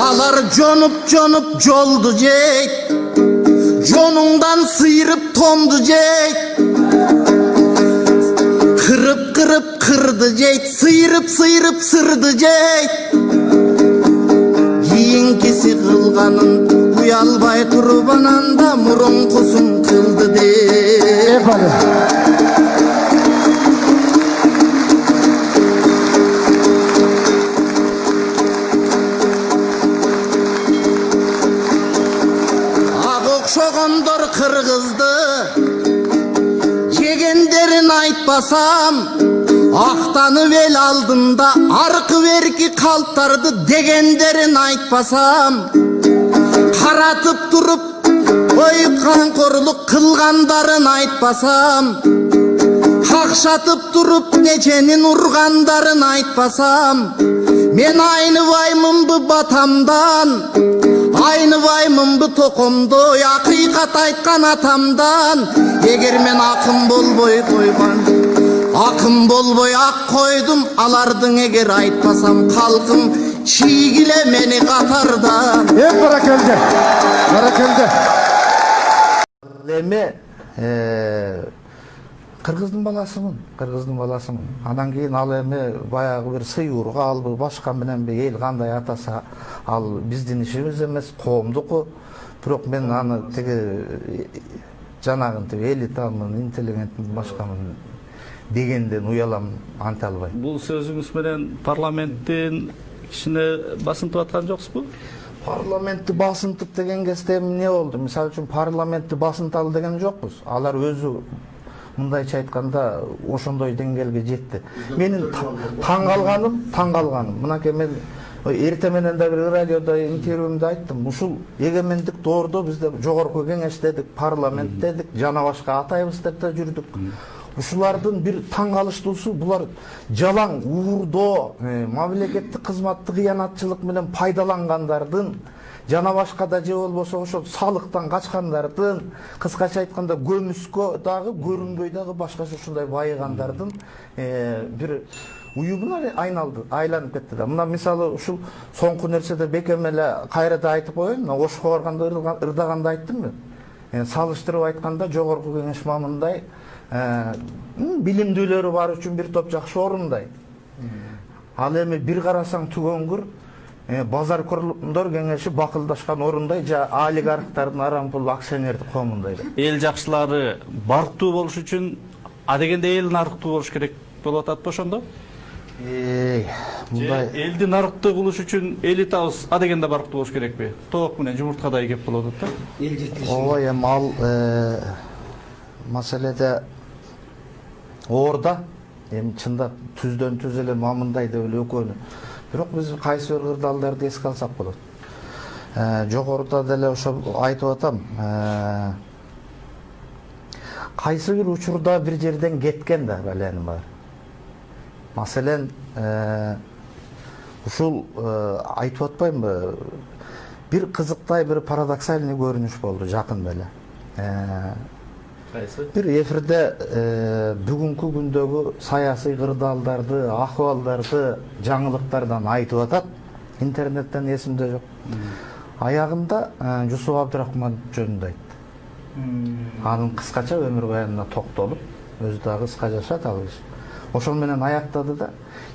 Alар jonup joldu jeyt, jonungdan sıyırıp tondu jeyt. Kırıp kırdı jeyt, sıyırıp sırdı jeyt. Kийинкиси kılganın uyalbay turup ananda murunkusun kıldı deyip. Okşogondor kırgızdı, yegenderin aytpasam, aktanıp el aldında arkı verki kaltardı degenderin aytpasam. Karatıp turup oykan korluk kılgandarın aytpasam, kakşatıp turup necenin urgandarın aytpasam. Men aynı vaymın bu batamdan, aynı vaymın bu tokomdoy, hakikat aytkan atamdan. Eger men akım bolboy koygan, akım bolboy ak koydum, alardın eger aytpasam kalkım çiğgile meni katardan. Barakaldı. Barakaldı. Эми кыргыздын баласымын. Анан кийин ал эми баягы бир сыйуурга албы башка менен эл кандай атаса ал биздин ишибиз эмес, коомдуку. Бирок мен аны тиги жанагынтип элитамын, интеллигентмин, башкамын дегенден уялам, анта албайм. Бул сөзүңүз менен парламенттин кишине басынтып аткан жоксузбу? Parlamentти басынтып деген кезде эмне болду? Мисалы үчүн парламентти басынталы деген жокпуз. Алар өзү мындайча айтканда ошондой деңгээлге жетти. Менин таң калганым, мынакей мен эрте менен да бир радиодо интервьюмда айттым. Ушул эгемендик доордо бизде жогорку кеңеш дедик, парламент дедик, жана башка атайбыз деп да жүрдүк. Ушулардын бир таң калыштуусу булар жалаң уурдоо, мамлекеттик кызматтык кыянатчылык менен пайдалангандардын, жана башка да же болбосо ошол салыктан качкандардын, кыскача айтканда көмүскө дагы көрүнбөй дагы башкача ушундай байыгандардын бир уюмуна айланып кетти да. Мына мисалы ушул соңку нерседе бекем эле кайра да айтып коеюн. Ошко барганда ырдаганда айттым мен. Салыштырып айтканда жогорку кеңеш мамындай билимдүүлөрү бар үчүн бир топ жакшы орундай. Ал эми бир карасаң түгөнгүр базар курулумдар кеңеши бакылдашкан орундай, жа олигархтардын арам пул акционердик коомундай. Эл жакшылары барктуу болуш үчүн адегенде эл нарыктуу болуш керек болуп атат ошондо? Мындай элди нарыктуу кылыш үчүн элитабыз адегенде барктуу болуш керекпи? Тоок менен жумурткадай кеп болуп атат да. эл жеткириши. Ооба, эми ал маселеде орда эми чындап түздөн түз эле мамындай деп эле экөөнү. Бирок биз кайсы бир кырдаалдарды эске алсак болот. Жогоруда деле ошо айтып атам. Кайсы бир учурда бир жерден кеткен да баленим бар. Маселен ушул айтып атпаймынбы? Бир кызыктай, бир парадоксальный көрүнүш болду жакын беле. Бир эфирде бүгүнкү күндөгү саясий кырдаалдарды, акыбалдарды, жаңылыктардан айтып атат. Интернеттен эсимде жок. Аягында Жусуп Абдрахманов жөнүндө айтты. Анын кыскача өмүр баянына токтолуп, өзү дагы кыска жашат ал киши. Ошол менен аяктады да.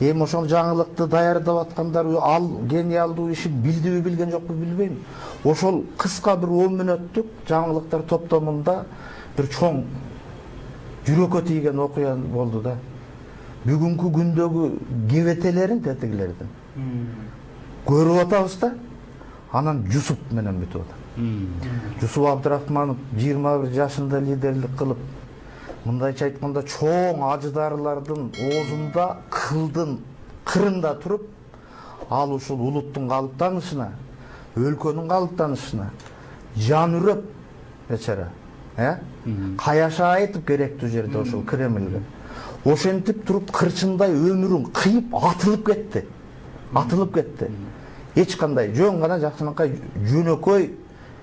Эми ошол жаңылыкты даярдап аткандар ал гениалдуу иши билдиби билген жокпу билбейм. Ошол кыска бир 10 мүнөттүк жаңылыктар топтомунда бир чоң жүрөккө тийген окуя болду да. Бүгүнкү күндөгү кебетелерин тетигилердин көрүп атабыз да. Анан Жусуп менен бүтүп атат. Жусуп Абдрахманов 21 жашында лидерлик кылып, мындайча айтканда чоң ажыдарлардын оозунда, кылдын кырында туруп, ал ушул улуттун калыптанышына, өлкөнүн калыптанышына жан үрөп бечара, каяша айтып керектүү жерде ошол Кремльге. Ошентип туруп кырчындай өмүрүн кыйып атылып кетти. Эч кандай жөн гана жакшынакай жөнөкөй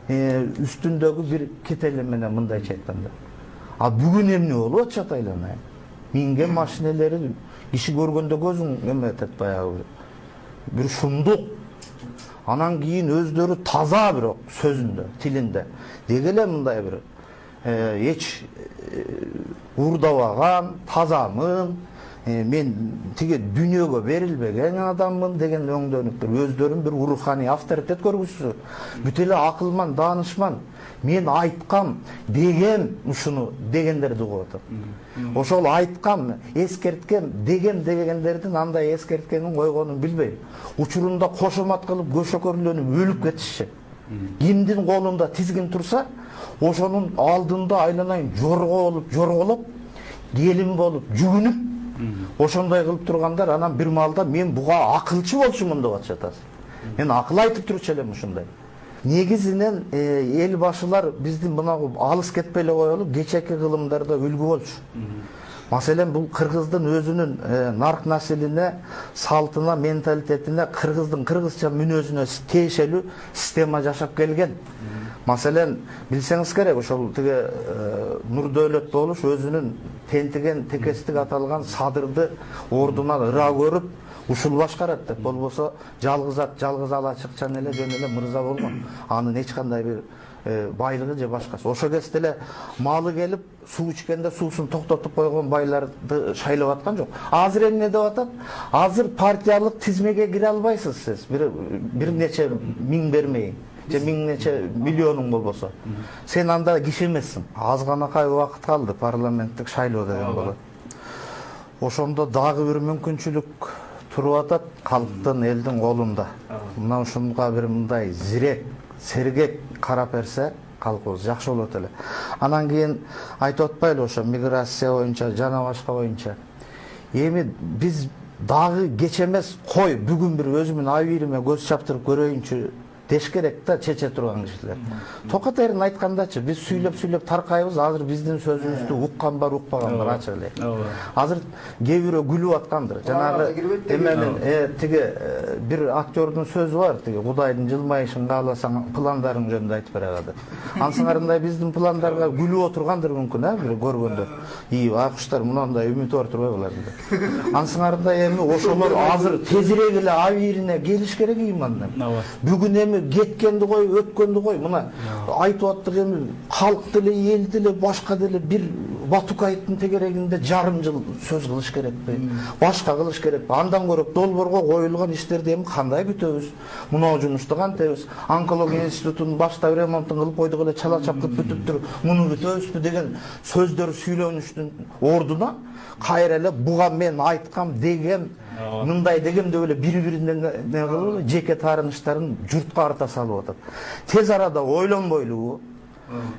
үстүндөгү бир кетели менен мындайча айтканда. А бүгүн эмне болуп атышат айланайын? Минген машинелери киши көргөндө көзүң эметет баягы. Бир шумдук. Анан кийин өздөрү таза бирок сөзүндө, тилинде деги эле мындай бир эч уурдабаган, тазамын, мен тиги дүйнөгө берилбеген адаммын деген өңдөнүптүр. Өздөрүн бир руханий авторитет көргүзсү. Бүт эле акылман, даанышман. Мен айткам, дегем ушуну дегендерди угуп атат. Ошол айткам, эскерткем, дегем дегендердин андай эскерткенин койгонун билбейм. Учурунда кошомат кылып, көшөкөрлөнүп өлүп кетишчи. Кимдин колунда тизгин турса, ошонун алдында айланайын жорголоп, келин болуп, жүгүнүп, ошондой кылып тургандар анан бир маалда мен буга акылчы болчумун деп атышат. Мен акыл айтып турчу элем ушундай. Негизинен эл башылар биздин мынагу алыс кетпей эле коелу, кечеки кылымдарда үлгү болчу. Маселен бул кыргыздын өзүнүн нарк населине, салтына, менталитетине, кыргыздын кыргызча мүнөзүнө тиешелүү система жашап келген. Маселен, билсеңиз керек, ошол тиги Нурдөөлөт болуш өзүнүн тентиген текестик аталган садырды ордунан ыра көрүп, ушул башкарат деп, болбосо жалгыз ат, жалгыз ала чыкчан эле жөн эле мырза болгон. Анын эч кандай бир байлыгы же башкасы. Ошо кезде эле малы келип, суу ичкенде суусун токтотуп койгон байларды шайлап аткан жок. Азыр эмне деп атат? Азыр партиялык тизмеге кире албайсыз сиз. Бир нече миң бермейин. Же миң нече миллионуң болбосо. Сен анда киши эмессиң. Азганакай убакыт калды парламенттик шайлоо деген болот. Ошондо дагы бир мүмкүнчүлүк туруп атат, калктын, элдин колунда. Мына ушунга бир мындай зирек, сергек карап берсе, калкыбыз жакшы болот эле. Анан кийин айтып атпайлы ошо миграция боюнча, жана башка боюнча. Эми биз дагы кеч эмес, кой бүгүн бир өзүмдүн абийириме көз чаптырып көрөйүнчү деш керек да чече турган кишилер. Токотерин айткандачы, биз сүйлөп таркайбыз, азыр биздин сөзүбүздү уккан бар, укпаган бар ачык эле. Азыр кээ бирөө күлүп аткандыр. Жанагы эменин тиги бир актёрдун сөзү бар, тиги Кудайдын жылмайышын кааласаң пландарың жөнүндө айтып берет. Ансыңарындай биздин пландарга күлүп отургандыр мүмкүн, бир көргөндө. Акуштар мынандай үмүт бар турбай булар деп. Ансыңарындай эми ошолор азыр тезирээк эле абийирине келиш керек имандан. Бүгүн эми кеткенди кой, өткөндү кой, мына айтып аттык эми калк деле, эл деле, башка деле бир Батукаевдин тегерегинде жарым жыл сөз кылыш керекпи? Башка кылыш керекпи? Андан көрөп долбоорго коюлган иштерди эми кандай бүтөбүз? Мына жумушту кантебиз? Онкология институтунун башта ремонтун кылып койдук эле, чала чапкып бүтүптүр. Муну бүтөбүзбү деген сөздөр сүйлөнүштүн ордуна кайра эле буга мен айткам, дегем, мындай дегем деп эле бири-бириnden не кылып, жеке таарыныштарын журтка арта салып атат. Тез арада ойлонбойлугу,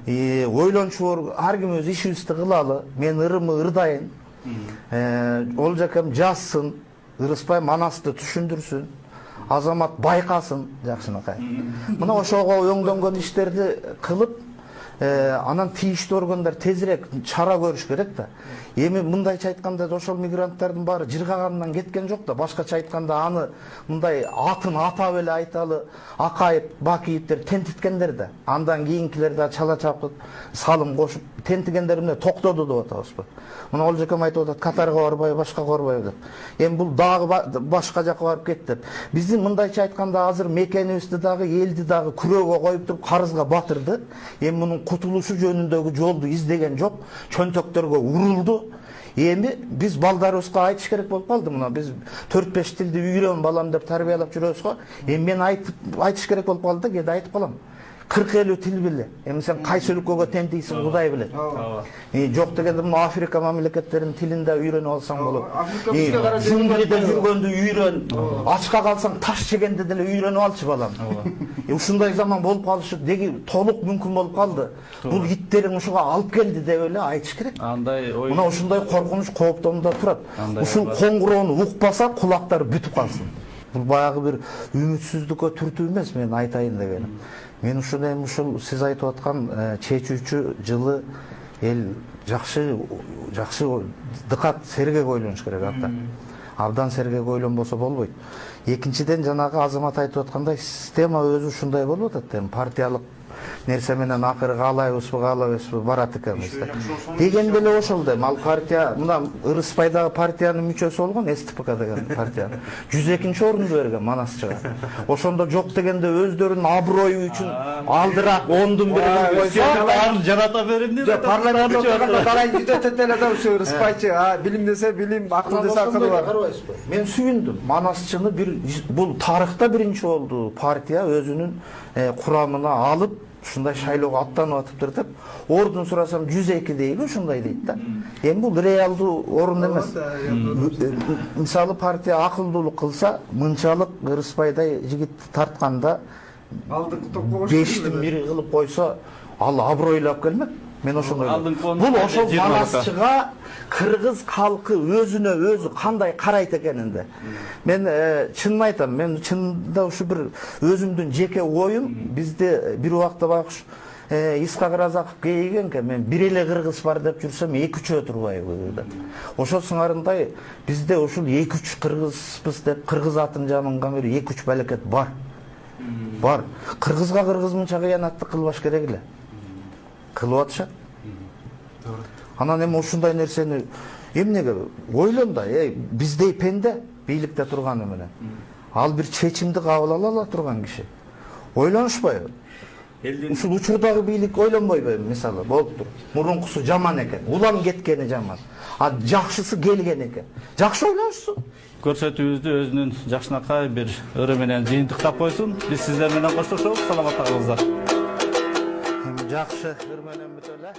ойлончу ар ким өз ишибизди кылалы, мен ырымы ырдайын, Олжакем жазсын, ырыспай манасты түшүндүрсүн, Азамат байкасын, жакшынакай. Мына ошого өңдөнгөн иштерди кылып, анан тийиштүү органдар тезирээк чара көрүш керек да. Эми мындайча айтканда ошол мигранттардын баары жыргагандан кеткен жок да. Башкача айтканда аны мындай атын атап эле айталы, Акаев, Бакиевдер тентиткендер да. Андан кийинкилер да чала чапкып, салым кошуп тентигендер эмне токтоду деп атабызбы? Мына Олжакем айтып атат, Катарга барбай, башка барбай деп. Эми бул дагы башка жака барып кетти деп. Биздин мындайча айтканда азыр мекенибизди дагы, элди дагы күрөөгө коюп туруп карызга батырды. Эми мунун кутулушу жөнүндөгү жолду издеген жок, чөнтөктөргө урулду. Эми биз балдарыбызга айтыш керек болуп калды. Мына биз 4-5 тилди үйрөн балам деп тарбиялап жүрөбүз го. Эми мен айтыш керек болуп калды да, кээде айтып калам. 40-50 тил биле. Эми сен кайсы өлкөгө тентийсиң, Кудай билет. Жок дегенде мына Африка мамлекеттеринин тилинде үйрөнүп алсаң болот. Жунгулде жүргөндү үйрөн. Ачка калсаң таш жегенде деле үйрөнүп алчы балам. Ушундай заман болуп калышы деги толук мүмкүн болуп калды. Бул иттериң ушуга алып келди деп эле айтыш керек. Андай ой. Мына ушундай коркунуч, кооптонууда турат. Ушул коңгуроону укпаса кулактары бүтүп калсын. Бул баягы бир үмүтсүздүккө түртүү эмес мен айтайын дегеним. Мен ушул сиз айтып аткан чечүүчү жылы эл жакшы дыкат, сергек ойлонуш керек ата. Абдан сергек ойлонбосо болбойт. Экинчиден жанагы Азамат айтып аткандай система өзү ушундай болуп атат. Партиялык нерсе менен акыры каалайбызбы каалабайбызбы барат экенбиз да. Дегенде эле ошол да ал партия мына Ырыспайдагы партиянын мүчөсү болгон СТПК деген партия 102-нчи орунду берген Манасчыга. Ошондо жок дегенде өздөрүнүн аброю үчүн алдыраак 10-дун бирин койсо жарата берем деп Парламентте отырганда далай жүдөтөт эле да ушу Ырыспайчы. Билим десе билим, акыл десе акыл бар. Мен сүйүндүм. Манасчыны бул тарыхта биринчи болду партия өзүнүн курамына алып ушундай шайлоого аттанып атыптыр деп ордун сурасам 102 дейби ушундай дейт да. Эми бул реалдуу орун эмес. Мисалы партия акылдуулук кылса, мынчалык Ырыспайдай жигитти тартканда Алдыңкы топко 5-тин 1 кылып койсо, ал абройлап келмек. Мен ошондой. Алдыңкы Бул ошол Манасчыга кыргыз халкы өзүнө өзү кандай карайт экенинде. Мен чынын айтам, мен чынында ушу бир өзүмдүн жеке оюм, бизде бир убакта байкуш Исхак Разаков кейгенке, мен бир эле кыргыз бар деп жүрсөм 2-3 турбайбы да. Ошол сыңарындай бизде ушул 2-3 кыргызбыз деп кыргыз атын жаманган бир 2-3 балекет бар. Бар. Кыргызга кыргыз мынча кыянатты кылбаш керек эле. Кылып атышат. Анан эми ушундай нерсени эмнеге ойлон да, биздей пенде бийликте турганы менен. Ал бир чечимди кабыл ала ала турган киши. Ойлонушпайбы? Ушул учурдагы бийлик ойлонбойбу мисалы, болуптур. Мурункусу жаман экен, улам кеткени жаман. А жакшысы келген экен. Жакшы ойлонушсун. көрсөтүүбүздү өзүнүн жакшынакай бир ыры менен жыйынтыктап койсун. Биз сиздер менен коштошобуз. Саламатта калыңыздар. Жакшы ыр менен бүтө эле.